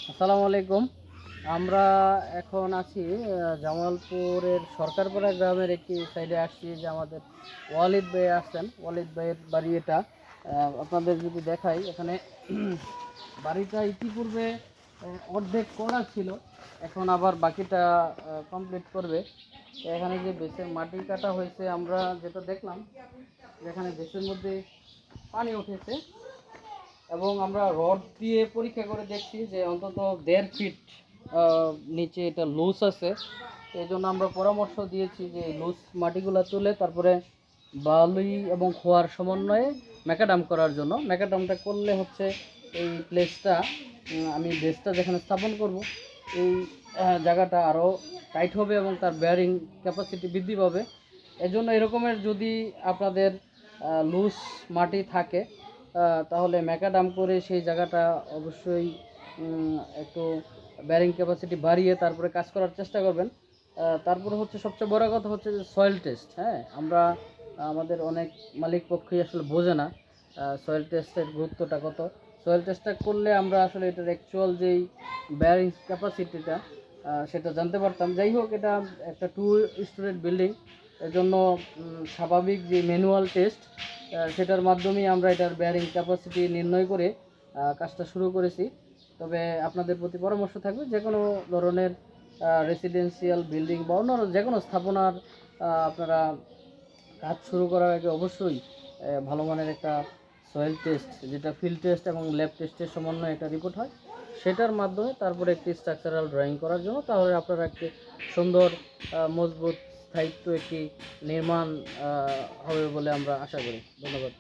আসসালামু আলাইকুম। আমরা এখন আছি জামালপুরের সরকারপাড়া গ্রামের একটি সাইডে আসছি, যে আমাদের ওয়ালিদ ভাই আসছেন। ওয়ালিদ ভাইয়ের বাড়ি এটা। আপনাদের যদি দেখাই, এখানে বাড়িটা ইতিপূর্বে অর্ধেক করা ছিল, এখন আবার বাকিটা কমপ্লিট করবে। তো এখানে যে বেসের মাটি কাটা হয়েছে, আমরা যেটা দেখলাম যেখানে বেসের মধ্যে পানি উঠেছে, এবং আমরা রড দিয়ে পরীক্ষা করে দেখছি যে অন্তত 1.5 ফিট নিচে এটা লুজ আছে। এই জন্য আমরা পরামর্শ দিয়েছি যে লুজ মাটিগুলো তুলে তারপরে বালুই এবং খোয়ার সমন্বয়ে ম্যাকাডাম করার জন্য। ম্যাকাডামটা করলে হচ্ছে এই প্লেসটা, আমি বেসটা যেখানে স্থাপন করব, এই জায়গাটা আরও টাইট হবে এবং তার বেয়ারিং ক্যাপাসিটি বৃদ্ধি পাবে। এজন্য এরকমের যদি আপনাদের লুজ মাটি থাকে, তাহলে ম্যাকাডাম করে সেই জায়গাটা অবশ্যই একটু ব্যারিং ক্যাপাসিটি বাড়িয়ে তারপরে কাজ করার চেষ্টা করবেন। তারপরে হচ্ছে সবচেয়ে বড় কথা হচ্ছে যে সয়েল টেস্ট। হ্যাঁ, আমরা আমাদের অনেক মালিক পক্ষই আসলে বোঝে না সয়েল টেস্টের গুরুত্বটা কত। সয়েল টেস্টটা করলে আমরা আসলে এটার অ্যাকচুয়াল যেই ব্যারিং ক্যাপাসিটিটা সেটা জানতে পারতাম। যাই হোক, এটা একটা 2 স্টোরেজ বিল্ডিং, এজন্য স্বাভাবিক যে ম্যানুয়াল টেস্ট, সেটার মাধ্যমেই আমরা এটার বেয়ারিং ক্যাপাসিটি নির্ণয় করে কাজটা শুরু করেছি। তবে আপনাদের প্রতি পরামর্শ থাকবে, যে কোনো ধরনের রেসিডেন্সিয়াল বিল্ডিং বা অন্য যে কোনো স্থাপনার আপনারা কাজ শুরু করার আগে অবশ্যই ভালো মানের একটা সয়েল টেস্ট, যেটা ফিল্ড টেস্ট এবং ল্যাব টেস্টের সমন্বয়ে একটা রিপোর্ট হয়, সেটার মাধ্যমে তারপরে একটি স্ট্রাকচারাল ড্রয়িং করার জন্য, তাহলে আপনারা একটি সুন্দর মজবুত স্থায়িত্ব একটি নির্মাণ হবে বলে আমরা আশা করি। ধন্যবাদ।